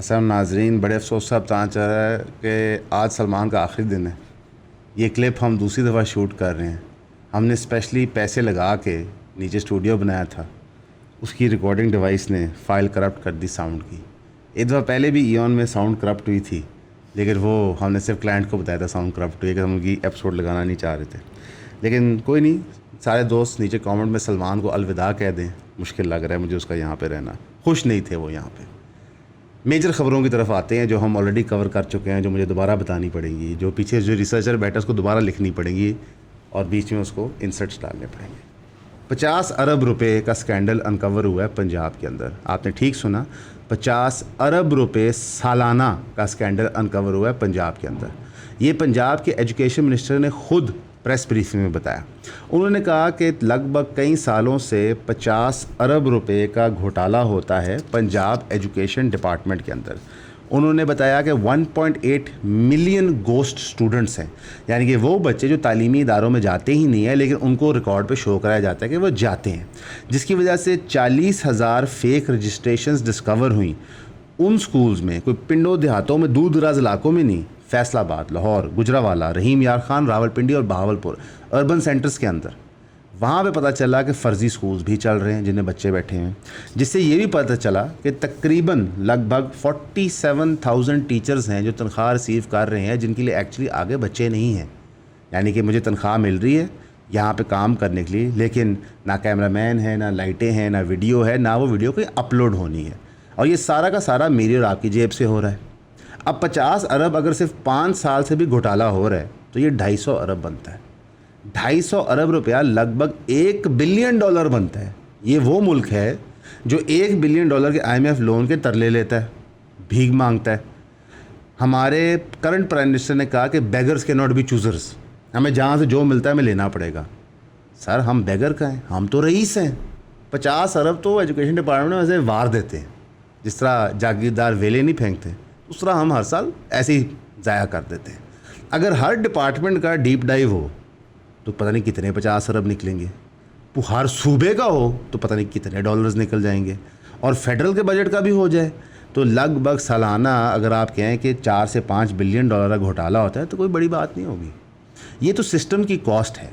असलम नाजरीन, बड़े अफसोस साहब ताँ चाह रहा है कि आज सलमान का आखिरी दिन है। ये क्लिप हम दूसरी दफ़ा शूट कर रहे हैं। हमने स्पेशली पैसे लगा के नीचे स्टूडियो बनाया था, उसकी रिकॉर्डिंग डिवाइस ने फ़ाइल करप्ट कर दी साउंड की। एक दफ़ा पहले भी ईऑन में साउंड करप्ट हुई थी, लेकिन वो हमने सिर्फ क्लाइंट को बताया था साउंड करप्ट हुई है कि हम उनकी एपिसोड लगाना नहीं चाह रहे थे। लेकिन कोई नहीं, सारे दोस्त नीचे कमेंट में सलमान को अलविदा कह दें। मुश्किल लग रहा है मुझे उसका यहाँ पे रहना, खुश नहीं थे वो यहाँ पे। मेजर ख़बरों की तरफ आते हैं जो हम ऑलरेडी कवर कर चुके हैं, जो मुझे दोबारा बतानी पड़ेंगी, जो पीछे जो रिसर्चर बैठा उसको दोबारा लिखनी पड़ेंगी और बीच में उसको इंसर्ट्स डालने पड़ेंगे। 50 अरब रुपए का स्कैंडल अनकवर हुआ है पंजाब के अंदर। आपने ठीक सुना, 50 अरब रुपए सालाना का स्कैंडल अनकवर हुआ है पंजाब के अंदर। ये पंजाब के एजुकेशन मिनिस्टर ने खुद प्रेस ब्रीफिंग में बताया। उन्होंने कहा कि लगभग कई सालों से 50 अरब रुपए का घोटाला होता है पंजाब एजुकेशन डिपार्टमेंट के अंदर। उन्होंने बताया कि 1.8 मिलियन गोस्ट स्टूडेंट्स हैं, यानी कि वो बच्चे जो तालीमी इदारों में जाते ही नहीं है लेकिन उनको रिकॉर्ड पे शो कराया जाता है कि वो जाते हैं, जिसकी वजह से 40,000 फेक रजिस्ट्रेशंस डिस्कवर हुई उन स्कूल्स में। कोई पिंडों देहातों में, दूर दराज इलाकों में नहीं, फैसलाबाद, लाहौर, गुजरावाला, रहीम यार खान, रावलपिंडी और बहावलपुर अर्बन सेंटर्स के अंदर। वहाँ पे पता चला कि फ़र्ज़ी स्कूल्स भी चल रहे हैं जिनमें बच्चे बैठे हैं, जिससे ये भी पता चला कि तकरीबन लगभग 47,000 टीचर्स हैं जो तनख्वाह रिसीव कर रहे हैं, जिनके लिए एक्चुअली आगे बच्चे नहीं हैं। यानी कि मुझे तनख्वाह मिल रही है यहाँ पे काम करने के लिए, लेकिन ना कैमरामैन है, ना लाइटें हैं, ना वीडियो है, ना वो वीडियो कोई अपलोड होनी है, और ये सारा का सारा मेरी और आपकी जेब से हो रहा है। अब 50 अरब अगर सिर्फ 5 साल से भी घोटाला हो रहा है तो ये 250 अरब बनता है। 250 अरब रुपया लगभग $1 बिलियन बनता है। ये वो मुल्क है जो $1 बिलियन के IMF लोन के तरले लेता है, भीख मांगता है। हमारे करंट प्राइम मिनिस्टर ने कहा कि बेगर्स के नॉट बी चूज़र्स, हमें जहाँ से जो मिलता है हमें लेना पड़ेगा। सर, हम बेगर का हैं, हम तो रईस हैं। 50 अरब तो एजुकेशन डिपार्टमेंट में वैसे वार देते हैं, जिस तरह जागीरदार वेले नहीं फेंकते उस तरह हम हर साल ऐसे ही ज़ाया कर देते हैं। अगर हर डिपार्टमेंट का डीप डाइव हो तो पता नहीं कितने 50 अरब निकलेंगे, तो हर सूबे का हो तो पता नहीं कितने डॉलर्स निकल जाएंगे, और फेडरल के बजट का भी हो जाए तो लगभग सालाना अगर आप कहें कि 4 से 5 बिलियन डॉलर का घोटाला होता है तो कोई बड़ी बात नहीं होगी। ये तो सिस्टम की कॉस्ट है,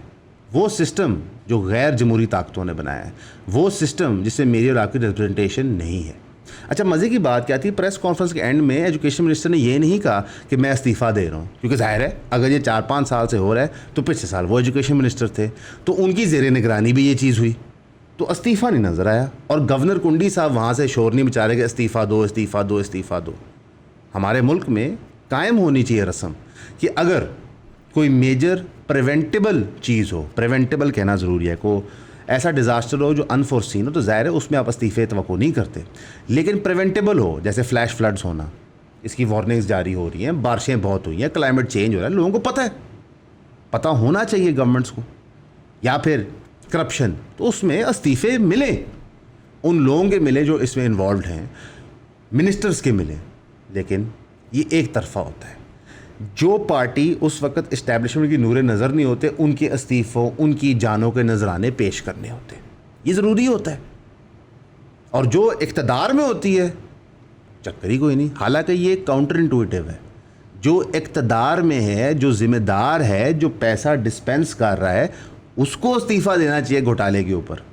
वो सिस्टम जो गैर जमहूरी ताकतों ने बनाया है, वो सिस्टम जिसमें मेरी और आपकी रिप्रेजेंटेशन नहीं है। अच्छा, मज़े की बात क्या थी, प्रेस कॉन्फ्रेंस के एंड में एजुकेशन मिनिस्टर ने ये नहीं कहा कि मैं इस्तीफ़ा दे रहा हूँ, क्योंकि जाहिर है अगर ये 4-5 साल से हो रहा है तो पिछले साल वो एजुकेशन मिनिस्टर थे तो उनकी ज़ेरे निगरानी भी ये चीज़ हुई, तो इस्तीफ़ा नहीं नज़र आया। और गवर्नर कुंडी साहब वहाँ से शोर नहीं मचा रहे कि इस्तीफ़ा दो, इस्तीफ़ा दो, इस्तीफ़ा दो। हमारे मुल्क में कायम होनी चाहिए रस्म कि अगर कोई मेजर प्रिवेंटेबल चीज़ हो, प्रिवेंटेबल कहना ज़रूरी है, को ऐसा डिज़ास्टर हो जो अनफोर्सीन हो, तो ज़ाहिर है उसमें आप इस्तीफ़े तवक्को नहीं करते। लेकिन प्रिवेंटेबल हो, जैसे फ्लैश फ्लड्स होना, इसकी वार्निंग्स जारी हो रही हैं, बारिशें बहुत हुई हैं, क्लाइमेट चेंज हो रहा है, लोगों को पता है, पता होना चाहिए गवर्नमेंट्स को। या फिर करप्शन, तो उसमें इस्तीफ़े मिले, उन लोगों के मिले जो इसमें इन्वॉल्व हैं, मिनिस्टर्स के मिले। लेकिन ये एक तरफ़ा होता है। जो पार्टी उस वक्त इस्टेब्लिशमेंट की नूरे नज़र नहीं होते, उनके इस्तीफ़ों, उनकी जानों के नजराने पेश करने होते, ये ज़रूरी होता है। और जो इक़्तिदार में होती है, चक्कर ही कोई नहीं। हालांकि ये काउंटर इंटुइटिव है। जो इक़्तिदार में है, जो ज़िम्मेदार है, जो पैसा डिस्पेंस कर रहा है, उसको इस्तीफ़ा देना चाहिए घोटाले के ऊपर,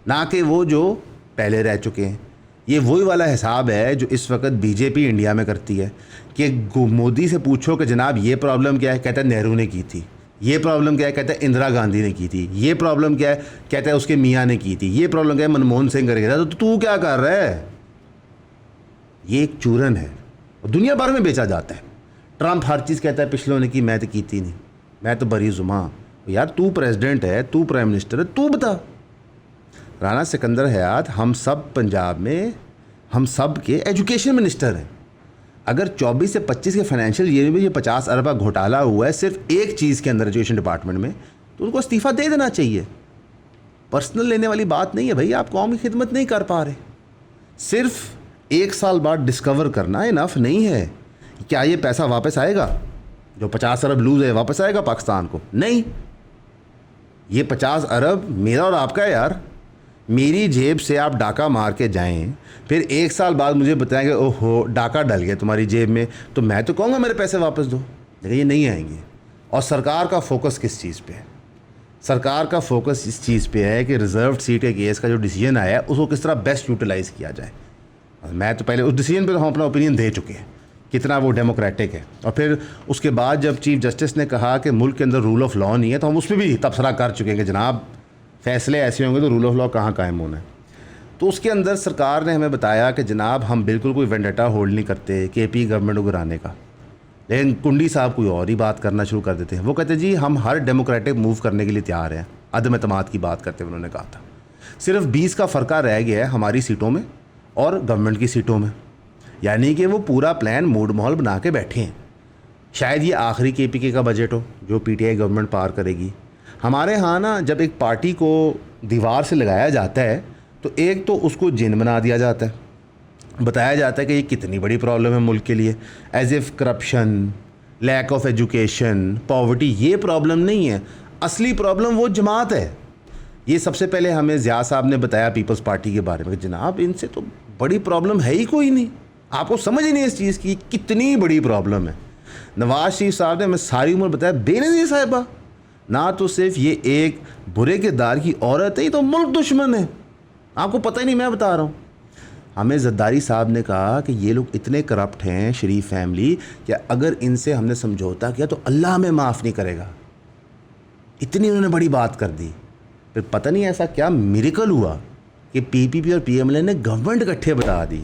ना कि वो जो पहले रह चुके हैं। ये वही वाला हिसाब है जो इस वक्त बीजेपी इंडिया में करती है कि मोदी से पूछो कि जनाब ये प्रॉब्लम क्या है, कहता है नेहरू ने की थी। ये प्रॉब्लम क्या है, कहता है इंदिरा गांधी ने की थी। ये प्रॉब्लम क्या है, कहता है उसके मियाँ ने की थी। ये प्रॉब्लम क्या है, मनमोहन सिंह करके था। तो तू क्या कर रहा है? ये एक चूरन है और दुनिया भर में बेचा जाता है। ट्रंप हर चीज़ कहता है पिछलों ने की, मैं तो की थी नहीं, मैं तो बरी जुमा। यार तू प्रेसिडेंट है, तू प्राइम मिनिस्टर है, तू बता। राना सिकंदर हयात हम सब पंजाब में, हम सब के एजुकेशन मिनिस्टर हैं। अगर 24 से 25 के फाइनेंशियल ईयर में ये 50 अरब का घोटाला हुआ है सिर्फ एक चीज़ के अंदर, एजुकेशन डिपार्टमेंट में, तो उनको इस्तीफ़ा दे देना चाहिए। पर्सनल लेने वाली बात नहीं है भाई, आप कौम की खिदमत नहीं कर पा रहे। सिर्फ 1 साल बाद डिस्कवर करना इनफ नहीं है। क्या ये पैसा वापस आएगा? जो 50 अरब लूज़ है वापस आएगा पाकिस्तान को? नहीं, ये 50 अरब मेरा और आपका है यार। मेरी जेब से आप डाका मार के जाएं, फिर 1 साल बाद मुझे बताएंगे ओहो डाका डल गया तुम्हारी जेब में, तो मैं तो कहूँगा मेरे पैसे वापस दो, लेकिन ये नहीं आएंगे। और सरकार का फोकस किस चीज़ पे है? सरकार का फोकस इस चीज़ पे है कि रिजर्व्ड सीट के केस का जो डिसीजन आया है उसको किस तरह बेस्ट यूटिलाइज़ किया जाए। मैं तो पहले उस डिसीजन पे तो हम अपना ओपिनियन दे चुके हैं कितना वो डेमोक्रेटिक है, और फिर उसके बाद जब चीफ जस्टिस ने कहा कि मुल्क के अंदर रूल ऑफ लॉ नहीं है, तो हम उस पर भी तबसरा कर चुके हैं कि जनाब फैसले ऐसे होंगे तो रूल ऑफ लॉ कहाँ कायम होना है। तो उसके अंदर सरकार ने हमें बताया कि जनाब हम बिल्कुल कोई वेंडेटा होल्ड नहीं करते केपी गवर्नमेंट को गिराने का, लेकिन कुंडी साहब कोई और ही बात करना शुरू कर देते हैं। वो कहते जी हम हर डेमोक्रेटिक मूव करने के लिए तैयार हैं। अदम एतमाद की बात करते हुए उन्होंने कहा था सिर्फ 20 का फ़र्का रह गया है हमारी सीटों में और गवर्नमेंट की सीटों में, यानी कि वो पूरा प्लान मूड माहौल बना के बैठे हैं। शायद ये आखिरी केपीके का बजट हो जो पीटीआई गवर्नमेंट पार करेगी। हमारे यहाँ ना जब एक पार्टी को दीवार से लगाया जाता है तो एक तो उसको जिन बना दिया जाता है, बताया जाता है कि ये कितनी बड़ी प्रॉब्लम है मुल्क के लिए, as if corruption, lack of education, poverty ये प्रॉब्लम नहीं है, असली प्रॉब्लम वो जमात है। ये सबसे पहले हमें ज़िया साहब ने बताया पीपल्स पार्टी के बारे में कि जनाब इनसे तो बड़ी प्रॉब्लम है ही कोई नहीं, आपको समझ ही नहीं इस चीज़ की कितनी बड़ी प्रॉब्लम है। नवाज शरीफ साहब ने हमें सारी उम्र बताया बेनज़ीर साहिबा ना तो सिर्फ ये एक बुरे किरदार की औरत है, ये तो मुल्क दुश्मन है, आपको पता ही नहीं, मैं बता रहा हूँ। हमें ज़रदारी साहब ने कहा कि ये लोग इतने करप्ट हैं शरीफ फैमिली कि अगर इनसे हमने समझौता किया तो अल्लाह हमें माफ़ नहीं करेगा। इतनी उन्होंने बड़ी बात कर दी। फिर पता नहीं ऐसा क्या मिरेकल हुआ कि पीपीपी और पीएमएल ने गवर्नमेंट इकट्ठे बता दी।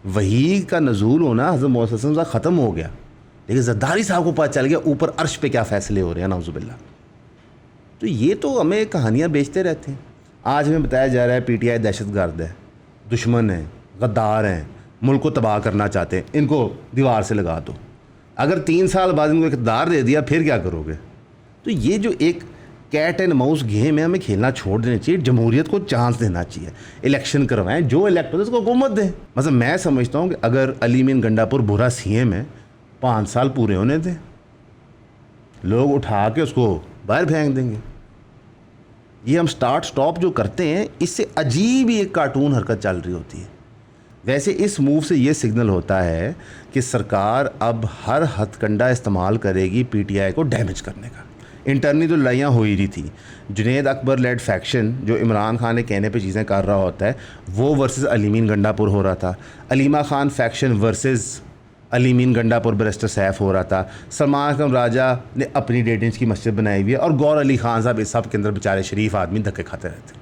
वही का नज़ूल होना हज़रत मोहम्मद सल्लल्लाहु अलैहि वसल्लम ख़त्म हो गया, लेकिन ज़रदारी साहब को पता चल गया ऊपर अर्श पे क्या फ़ैसले हो रहे हैं नाउज़ुबिल्लाह। तो ये तो हमें कहानियाँ बेचते रहते हैं। आज हमें बताया जा रहा है पीटीआई दहशतगर्द है, दुश्मन है, गद्दार हैं, मुल्क को तबाह करना चाहते हैं, इनको दीवार से लगा दो। अगर 3 साल बाद इनको इक़्तिदार दे दिया फिर क्या करोगे? तो ये जो एक कैट एंड माउस गेम है हमें खेलना छोड़ देना चाहिए, जमहूरियत को चांस देना चाहिए, इलेक्शन करवाएं, जो इलेक्ट होता है उसको हुकूमत दें। मतलब मैं समझता हूँ कि अगर अली मीन गंडापुर बुरा सीएम है 5 साल पूरे होने दें, लोग उठा के उसको बाहर फेंक देंगे। ये हम स्टार्ट स्टॉप जो करते हैं इससे अजीब ही एक कार्टून हरकत चल रही होती है। वैसे इस मूव से ये सिग्नल होता है कि सरकार अब हर हथकंडा इस्तेमाल करेगी पीटीआई को डैमेज करने का। इंटरनली तो लड़ाइयाँ हो ही रही थी, जुनैद अकबर लेड फैक्शन जो इमरान खान के कहने पे चीज़ें कर रहा होता है वो वर्सेस अलीमीन गंडापुर हो रहा था, अलीमा खान फैक्शन वर्सेस अलीमीन गंडापुर बैरिस्टर सैफ हो रहा था, सलमान खान राजा ने अपनी 1.5 इंच की मस्जिद बनाई हुई है और गौर अली खान साहब इस सब के अंदर बेचारे शरीफ आदमी धक्के खाते रहते,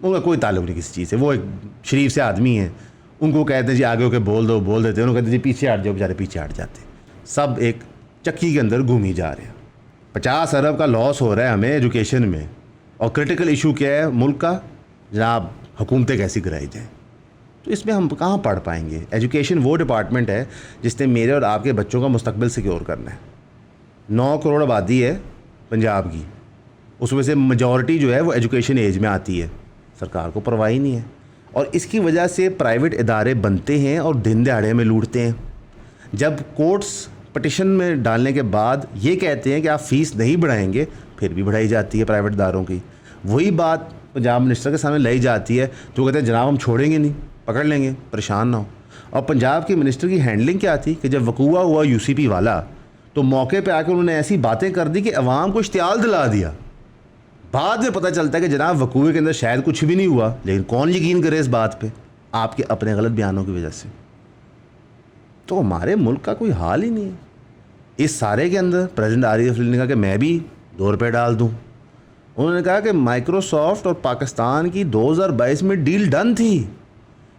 उनका कोई ताल्लुक नहीं किसी चीज़ से, वो एक शरीफ से आदमी हैं, उनको कहते हैं जी आगे होकर बोल दो, बोल देते हैं, उनको कहते हैं जी पीछे हट जाओ, बेचारे पीछे हट जाते। सब एक चक्की के अंदर घूमी जा रहे हैं। 50 अरब का लॉस हो रहा है हमें एजुकेशन में, और क्रिटिकल इशू क्या है मुल्क का, जनाब हुकूमतें कैसी गिराई जाएँ। तो इसमें हम कहाँ पढ़ पाएंगे? एजुकेशन वो डिपार्टमेंट है जिसने मेरे और आपके बच्चों का मुस्तकबिल सिक्योर करना है। 9 करोड़ आबादी है पंजाब की, उसमें से मेजॉरिटी जो है वो एजुकेशन एज में आती है, सरकार को परवाह ही नहीं है। और इसकी वजह से प्राइवेट इदारे बनते हैं और दिन दहाड़े में लूटते हैं। जब कोर्ट्स पटिशन में डालने के बाद ये कहते हैं कि आप फ़ीस नहीं बढ़ाएंगे, फिर भी बढ़ाई जाती है प्राइवेट इदारों की। वही बात पंजाब मिनिस्टर के सामने लाई जाती है जो कहते हैं जनाब हम छोड़ेंगे नहीं, पकड़ लेंगे, परेशान ना हो। और पंजाब के मिनिस्टर की हैंडलिंग क्या थी कि जब वकूआ हुआ यूसीपी वाला तो मौके पे आकर उन्होंने ऐसी बातें कर दी कि अवाम को इश्तियाल दिला दिया। बाद में पता चलता है कि जनाब वकूए के अंदर शायद कुछ भी नहीं हुआ, लेकिन कौन यकीन करे इस बात पे आपके अपने गलत बयानों की वजह से। तो हमारे मुल्क का कोई हाल ही नहीं है। इस सारे के अंदर प्रेसिडेंट आरिफ अलवी ने कहा कि मैं भी 2 रुपये डाल दूँ। उन्होंने कहा कि माइक्रोसॉफ्ट और पाकिस्तान की 2022 में डील डन थी।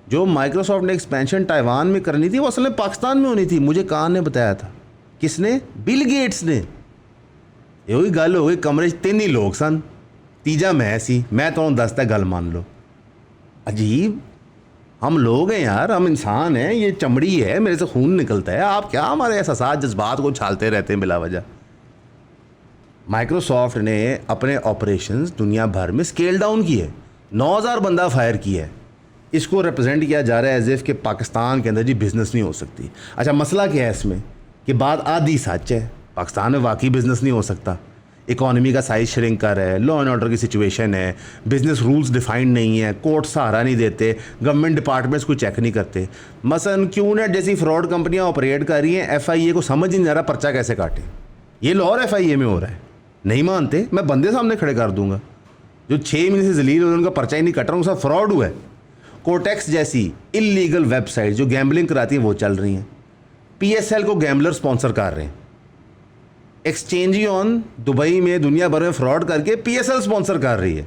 जो माइक्रोसॉफ्ट ने एक्सपेंशन ताइवान में करनी थी वो असल में पाकिस्तान में होनी थी। मुझे कहाँ ने बताया था? किसने? बिल गेट्स ने। यही गल हो गई, कमरे 3 ही लोग सन, तीजा मैं सी, मैं तो दसता गल मान लो। अजीब, हम लोग हैं यार, हम इंसान हैं, ये चमड़ी है, मेरे से खून निकलता है, आप क्या हमारे एहसास जज्बात को छालते रहते हैं बिला वजह। माइक्रोसॉफ्ट ने अपने ऑपरेशंस दुनिया भर में स्केल डाउन किए, 9000 बंदा फायर किया है। इसको रिप्रेजेंट किया जा रहा है एज इफ़ कि पाकिस्तान के अंदर जी बिज़नेस नहीं हो सकती। अच्छा, मसला क्या है इसमें कि बात आधी सच है, पाकिस्तान में वाकई बिज़नेस नहीं हो सकता। इकोनॉमी का साइज श्रिंक कर रहा है, लॉ एंड ऑर्डर की सिचुएशन है, बिजनेस रूल्स डिफाइंड नहीं है, कोर्ट सहारा नहीं देते, गवर्नमेंट डिपार्टमेंट्स कोई चेक नहीं करते। मसलन क्यूनेट जैसी फ्रॉड कंपनियां ऑपरेट कर रही हैं, FIA को समझ ही नहीं आ रहा पर्चा कैसे काटे। ये लॉ और FIA में हो रहा है, नहीं मानते, मैं बंदे सामने खड़े कर दूंगा। जो 6 महीने से जलील हो उनका पर्चा ही नहीं कट रहा, उनका फ्रॉड हुआ है। कोटेक्स जैसी इलीगल वेबसाइट जो गैम्बलिंग कराती हैं वो चल रही हैं। PSL को गैम्बलर स्पॉन्सर कर रहे हैं। एक्सचेंज ऑन दुबई में दुनिया भर में फ्रॉड करके PSL स्पॉन्सर कर रही है।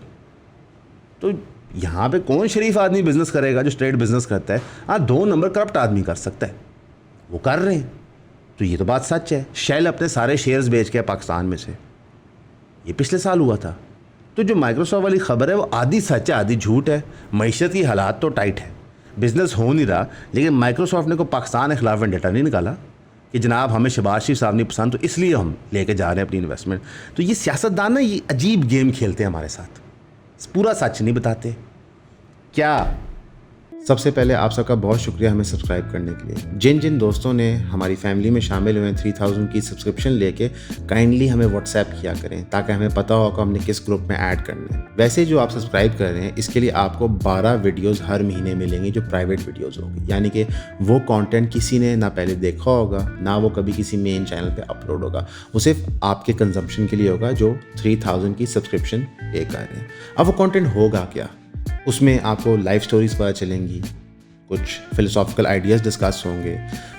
तो यहाँ पे कौन शरीफ आदमी बिजनेस करेगा जो स्ट्रेट बिजनेस करता है? हाँ, 2 नंबर करप्ट आदमी कर सकता है, वो कर रहे हैं। तो ये तो बात सच है। शेल अपने सारे शेयर्स बेच के पाकिस्तान में से, ये पिछले साल हुआ था। तो जो माइक्रोसॉफ्ट वाली खबर है वो आधी सच है आधी झूठ है। मईशत की हालात तो टाइट है, बिजनेस हो नहीं रहा, लेकिन माइक्रोसॉफ्ट ने को पाकिस्तान के खिलाफ वेंडेटा नहीं निकाला कि जनाब हमें शहबाज शरीफ साहब नहीं पसंद, तो इसलिए हम लेके जा रहे हैं अपनी इन्वेस्टमेंट। तो ये सियासतदान ना ये अजीब गेम खेलते हैं हमारे साथ, पूरा सच नहीं बताते। क्या सबसे पहले आप सबका बहुत शुक्रिया हमें सब्सक्राइब करने के लिए। जिन जिन दोस्तों ने हमारी फैमिली में शामिल हुए 3000 की सब्सक्रिप्शन लेके, काइंडली हमें व्हाट्सएप किया करें ताकि हमें पता हो कि हमने किस ग्रुप में ऐड करना है। वैसे जो आप सब्सक्राइब कर रहे हैं इसके लिए आपको 12 वीडियोस हर महीने मिलेंगे जो प्राइवेट वीडियोस होगी, यानी कि वो कंटेंट किसी ने ना पहले देखा होगा ना वो कभी किसी मेन चैनल पे अपलोड होगा, वो सिर्फ आपके कंजम्पशन के लिए होगा जो 3000 की सब्सक्रिप्शन पे कर रहे हैं। अब वो कंटेंट होगा क्या? उसमें आपको लाइफ स्टोरीज पता चलेंगी, कुछ फिलोसॉफिकल आइडियाज़ डिस्कस होंगे,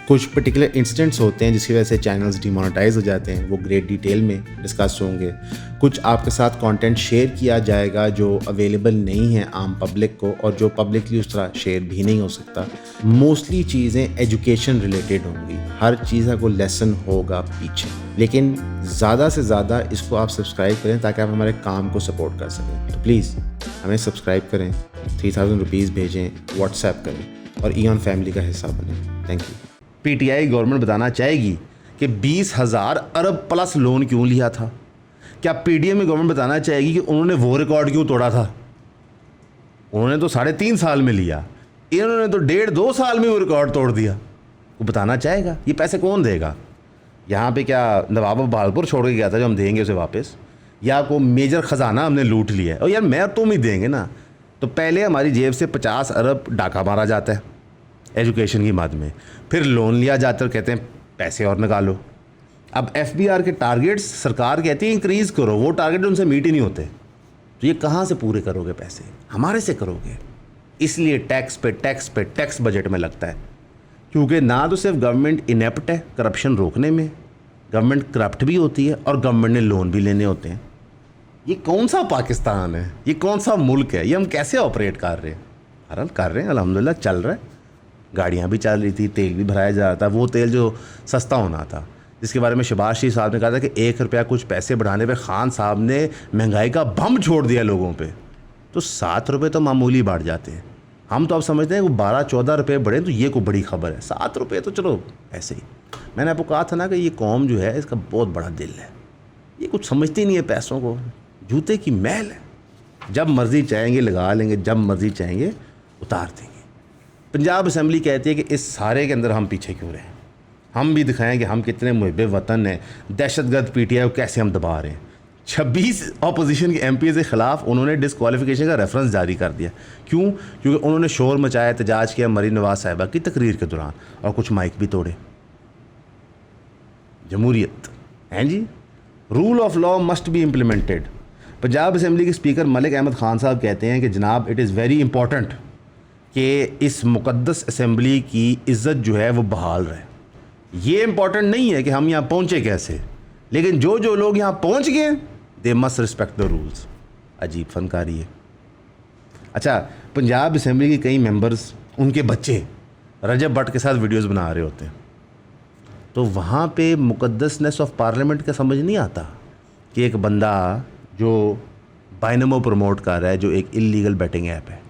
कुछ पर्टिकुलर इंसिडेंट्स होते हैं जिसकी वजह से चैनल्स डिमोनेटाइज हो जाते हैं, वो ग्रेट डिटेल में डिस्कस होंगे। कुछ आपके साथ कंटेंट शेयर किया जाएगा जो अवेलेबल नहीं है आम पब्लिक को और जो पब्लिकली उस तरह शेयर भी नहीं हो सकता। मोस्टली चीज़ें एजुकेशन रिलेटेड होंगी, हर चीज़ का कोई लेसन होगा पीछे, लेकिन ज़्यादा से ज़्यादा इसको आप सब्सक्राइब करें ताकि आप हमारे काम को सपोर्ट कर सकें। तो प्लीज़ हमें सब्सक्राइब करें, 3000 रुपीज़ भेजें, व्हाट्सएप करें और ईऑन फैमिली का हिस्सा बनें। Thank you. PTI गवर्नमेंट बताना चाहेगी कि 20,000 अरब प्लस लोन क्यों लिया था? क्या PDM में गवर्नमेंट बताना चाहेगी कि उन्होंने वो रिकॉर्ड क्यों तोड़ा था? उन्होंने तो 3.5 साल में लिया, इन्होंने तो 1.5-2 साल में वो रिकॉर्ड तोड़ दिया। वो बताना चाहेगा? ये पैसे कौन देगा? यहाँ पे क्या नवाब बहादुर छोड़ के गया था जो हम देंगे उसे वापस, या को मेजर ख़जाना हमने लूट लिया है और यार मैं और तुम ही देंगे ना? तो पहले हमारी जेब से 50 अरब डाका मारा जाता है एजुकेशन की मद में, फिर लोन लिया जाता है और कहते हैं पैसे और निकालो। अब FBR के टारगेट्स सरकार कहती है इंक्रीज़ करो, वो टारगेट उनसे मीट ही नहीं होते। तो ये कहाँ से पूरे करोगे पैसे? हमारे से करोगे। इसलिए टैक्स पे टैक्स पे टैक्स बजट में लगता है, क्योंकि ना तो सिर्फ गवर्नमेंट इनेप्ट है करप्शन रोकने में, गवर्नमेंट करप्ट भी होती है और गवर्नमेंट ने लोन भी लेने होते हैं। ये कौन सा पाकिस्तान है? ये कौन सा मुल्क है? ये हम कैसे ऑपरेट कर रहे हैं? बहरहाल कर रहे हैं, अल्हम्दुलिल्लाह चल रहा है। गाड़ियाँ भी चल रही थी, तेल भी भराया जा रहा था, वो तेल जो सस्ता होना था, जिसके बारे में शहबाज शरीफ साहब ने कहा था कि 1 रुपया कुछ पैसे बढ़ाने पे खान साहब ने महंगाई का बम छोड़ दिया लोगों पे। तो 7 रुपये तो मामूली बढ़ जाते हैं। हम तो अब समझते हैं कि 12-14 रुपये बढ़े तो ये कोई बड़ी खबर है, 7 रुपये तो चलो ऐसे ही। मैंने आपको कहा था ना कि ये कौम जो है इसका बहुत बड़ा दिल है, ये कुछ समझती नहीं है पैसों को, जूते की मैल है। जब मर्ज़ी चाहेंगे लगा लेंगे, जब मर्ज़ी चाहेंगे उतार देंगे। पंजाब असम्बली कहती है कि इस सारे के अंदर हम पीछे क्यों रहें, हम भी दिखाएं कि हम कितने मुहिब वतन हैं। दहशतगर्द PTI को कैसे हम दबा रहे हैं। 26 अपोजिशन के MPs के ख़िलाफ़ उन्होंने डिसक्वालिफिकेशन का रेफरेंस जारी कर दिया। क्यों? क्योंकि उन्होंने शोर मचाया, एहतजाज किया मरीम नवाज साहिबा की तकरीर के दौरान और कुछ माइक भी तोड़े। जमहूरियत हैं जी, rule of law must be implemented. Punjab assembly के स्पीकर मलिक अहमद ख़ान साहब कहते हैं कि जनाब इट इज़ वेरी इंपॉर्टेंट कि इस मुक़द्दस असम्बली की इज़्ज़त जो है वो बहाल रहे। ये इम्पॉर्टेंट नहीं है कि हम यहाँ पहुँचे कैसे, लेकिन जो जो लोग यहाँ पहुँच गए they must respect the rules. अजीब फनकारी है। अच्छा, पंजाब असम्बली के कई मेंबर्स, उनके बच्चे रजब भट्ट के साथ वीडियोस बना रहे होते हैं, तो वहाँ पे मुक़द्दसनेस ऑफ पार्लियामेंट का समझ नहीं आता कि एक बंदा जो बाइनमो प्रमोट कर रहा है, जो एक इलीगल बैटिंग ऐप है,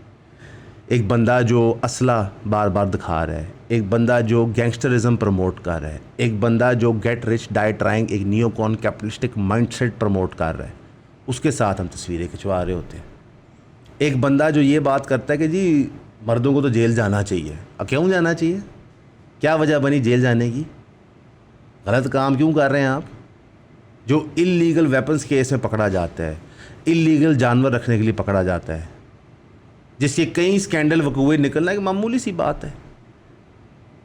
एक बंदा जो असला बार बार दिखा रहा है, एक बंदा जो गैंगस्टरिज्म प्रमोट कर रहा है, एक बंदा जो गेट रिच डाई ट्राइंग एक नियोकॉन कैपिटलिस्टिक माइंडसेट प्रमोट कर रहा है, उसके साथ हम तस्वीरें खिंचवा रहे होते हैं। एक बंदा जो ये बात करता है कि जी मर्दों को तो जेल जाना चाहिए। अब क्यों जाना चाहिए? क्या वजह बनी जेल जाने की? गलत काम क्यों कर रहे हैं आप? जो इल्लीगल वेपन्स केस में पकड़ा जाता है, इल्लीगल जानवर रखने के लिए पकड़ा जाता है, जिसके कई स्कैंडल वकूए निकलना एक मामूली सी बात है।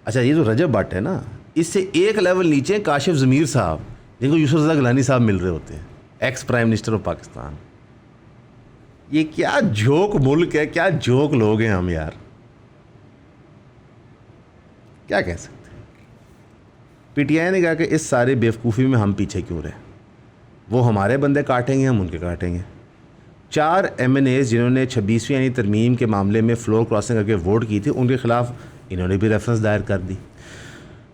अच्छा, ये तो रजब भट्ट है ना, इससे एक लेवल नीचे काशिफ ज़मीर साहब, जिनको यूसुफ रज़ा गिलानी साहब मिल रहे होते हैं, ex prime minister of Pakistan. ये क्या जोक मुल्क है, क्या जोक लोग हैं हम यार, क्या कह सकते हैं। पीटीआई ने कहा कि इस सारे बेवकूफ़ी में हम पीछे क्यों रहे, वो हमारे बंदे काटेंगे, हम उनके काटेंगे। 4 MNAs जिन्होंने 26वीं यानी तरमीम के मामले में फ्लोर क्रॉसिंग करके वोट की थी, उनके ख़िलाफ़ इन्होंने भी रेफरेंस दायर कर दी।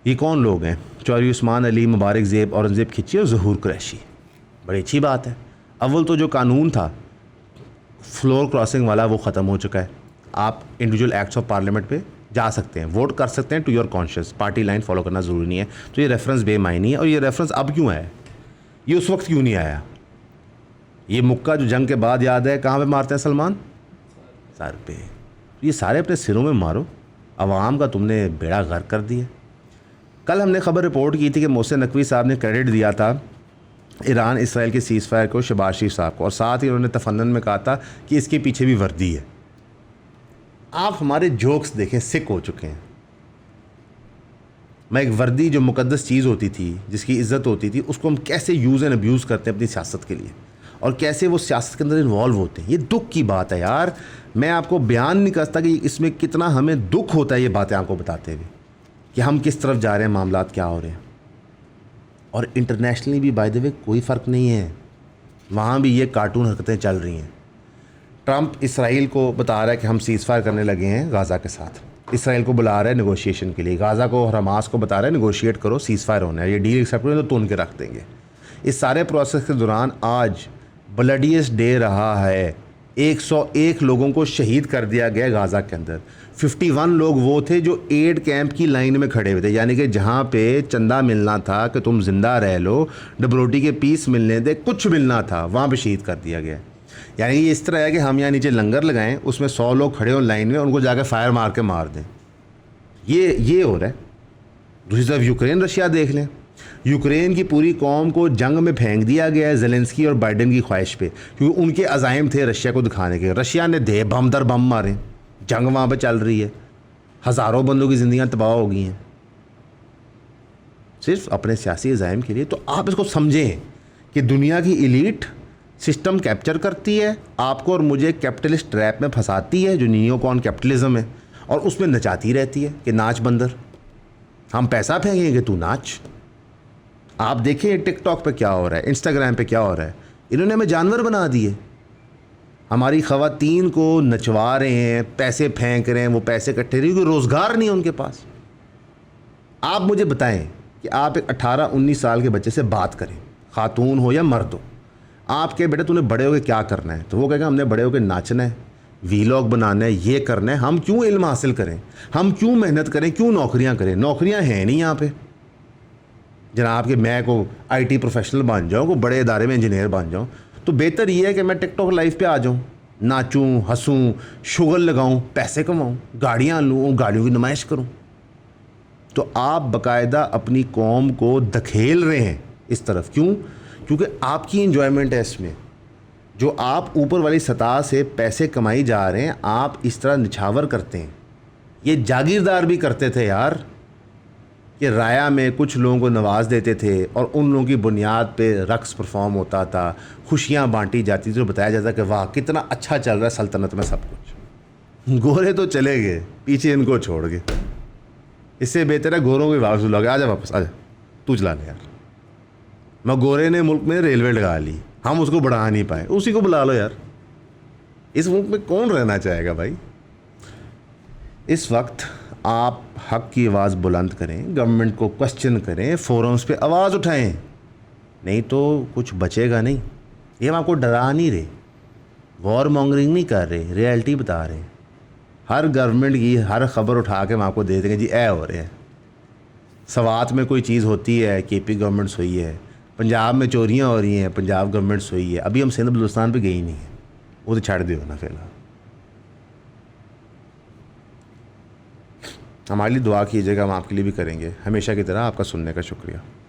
ये कौन लोग हैं? चौधरी उस्मान अली, मुबारक ज़ेब, औरंगज़ेब खिची और ज़हूर कुरैशी। बड़ी अच्छी बात है। अव्वल तो जो कानून था फ्लोर क्रॉसिंग वाला वो ख़त्म हो चुका है। आप इंडिविजुअल एक्ट्स ऑफ पार्लियामेंट पे जा सकते हैं, वोट कर सकते हैं to your conscious, party line follow करना ज़रूरी नहीं है। तो ये रेफरेंस बेमायनी है। और ये रेफरेंस अब क्यों आया, ये उस वक्त क्यों नहीं आया? ये मुक्का जो जंग के बाद याद है कहाँ पे मारते हैं सलमान? सर पे। ये सारे अपने सिरों में मारो, अवाम का तुमने बेड़ा गर्क कर दिया। कल हमने खबर रिपोर्ट की थी कि मोहसिन नकवी साहब ने क्रेडिट दिया था ईरान इसराइल के सीज़ फायर को शहबाज शरीफ साहब को, और साथ ही उन्होंने तफन्नन में कहा था कि इसके पीछे भी वर्दी है। आप हमारे जोक्स देखें, सिक हो चुके हैं। मैं एक वर्दी जो मुकद्दस चीज़ होती थी, जिसकी इज़्ज़त होती थी, उसको हम कैसे यूज़ एंड अब्यूज़ करते हैं अपनी सियासत के लिए, और कैसे वो सियासत के अंदर इन्वॉल्व होते हैं। ये दुख की बात है यार, मैं आपको बयान नहीं कर सकता कि इसमें कितना हमें दुख होता है ये बातें आपको बताते हुए कि हम किस तरफ जा रहे हैं, मामलात क्या हो रहे हैं। और इंटरनेशनली भी बाय द वे कोई फ़र्क नहीं है, वहाँ भी ये कार्टून हरकतें चल रही हैं। ट्रंप इसराइल को बता रहा है कि हम सीज़ फायर करने लगे हैं गाज़ा के साथ, इसराइल को बुला रहा है नेगोशिएशन के लिए, गाज़ा को और हमास को बता रहा है नेगोशिएट करो, सीज़ फायर होना है, ये डील एक्सेप्ट करें तो उनके के रख देंगे। इस सारे प्रोसेस के दौरान आज ब्लडीएस्ट डे रहा है। 101 लोगों को शहीद कर दिया गया गाज़ा के अंदर। 51 लोग वो थे जो एड कैंप की लाइन में खड़े हुए थे, यानी कि जहाँ पे चंदा मिलना था कि तुम ज़िंदा रह लो, डबरोटी के पीस मिलने दे, कुछ मिलना था, वहाँ पे शहीद कर दिया गया। यानी ये इस तरह है कि हम यहाँ नीचे लंगर लगाएं, उसमें 100 लोग खड़े हों लाइन में, उनको जाकर फायर मार के मार दें। ये हो रहा है। दूसरी तरफ यूक्रेन रशिया देख लें, यूक्रेन की पूरी कौम को जंग में फेंक दिया गया है ज़ेलेंस्की और बाइडेन की ख्वाहिश पे, क्योंकि उनके अज़ाइम थे रशिया को दिखाने के। रशिया ने दे बम दर बम मारे, जंग वहाँ पे चल रही है, हज़ारों बंदों की ज़िंदगियाँ तबाह हो गई हैं सिर्फ अपने सियासी अज़ाइम के लिए। तो आप इसको समझें कि दुनिया की एलीट सिस्टम कैप्चर करती है आपको और मुझे, कैपिटलिस्ट ट्रैप में फंसाती है जो नियोकॉन कैपिटलिज्म है, और उसमें नचाती रहती है कि नाच बंदर, हम पैसा फेंकेंगे तू नाच। आप देखिए टिकटॉक पे क्या हो रहा है, इंस्टाग्राम पे क्या हो रहा है, इन्होंने हमें जानवर बना दिए। हमारी ख़वातीन को नचवा रहे हैं, पैसे फेंक रहे हैं, वो पैसे इकट्ठे रहे, क्योंकि रोज़गार नहीं है उनके पास। आप मुझे बताएं कि आप एक 18-19 साल के बच्चे से बात करें, खातून हो या मर्द हो, आप कहे बेटा तूने बड़े होकर क्या करना है, तो वो कहेगा हमने बड़े होकर नाचना है, वीलॉग बनाना है, ये करना है। हम क्यों इल्म हासिल करें, हम क्यों मेहनत करें, क्यों नौकरियां करें? नौकरियां हैं नहीं यहाँ पे। जनाब कि मैं को आईटी प्रोफेशनल बन जाऊँ, को बड़े इदारे में इंजीनियर बन जाऊँ, तो बेहतर ये है कि मैं टिकटॉक लाइव पे आ जाऊँ, नाचूं, हंसूं, शुगर लगाऊं, पैसे कमाऊं, गाड़ियाँ लूँ, गाड़ियों की नुमाइश करूँ। तो आप बाकायदा अपनी कौम को धकेल रहे हैं इस तरफ। क्यों? क्योंकि आपकी इंजॉयमेंट है इसमें। जो आप ऊपर वाली सतह से पैसे कमाई जा रहे हैं, आप इस तरह निछावर करते हैं। ये जागीरदार भी करते थे यार, कि राया में कुछ लोगों को नवाज देते थे और उन लोगों की बुनियाद पे रक्स परफॉर्म होता था, खुशियाँ बांटी जाती थी, तो बताया जाता कि वाह कितना अच्छा चल रहा है सल्तनत में सब कुछ। गोरे तो चले गए, पीछे इनको छोड़ गए। इससे बेहतर है गोरों को वापस बुला के आजा, वापस आजा, तू चला ले यार। मैं गोरे ने मुल्क में रेलवे लगा ली, हम उसको बढ़ा नहीं पाए, उसी को बुला लो यार। इस मुल्क में कौन रहना चाहेगा भाई? इस वक्त आप हक की आवाज़ बुलंद करें, गवर्नमेंट को क्वेश्चन करें, फोरम्स पे आवाज़ उठाएं, नहीं तो कुछ बचेगा नहीं। ये हम आपको डरा नहीं रहे, वॉर मॉन्गरिंग नहीं कर रहे, रियलिटी बता रहे हैं। हर गवर्नमेंट की हर खबर उठा के हम आपको दे देंगे जी ऐ हो रहे हैं। सवात में कोई चीज़ होती है, केपी गवर्नमेंट सोई है, पंजाब में चोरियाँ हो रही हैं, पंजाब गवर्नमेंट सोई है। अभी हम सिंध बलूचिस्तान पे गई नहीं है, वो तो छड़ दो ना फिलहाल। हमारे लिए दुआ कीजिएगा, हम आपके लिए भी करेंगे। हमेशा की तरह आपका सुनने का शुक्रिया।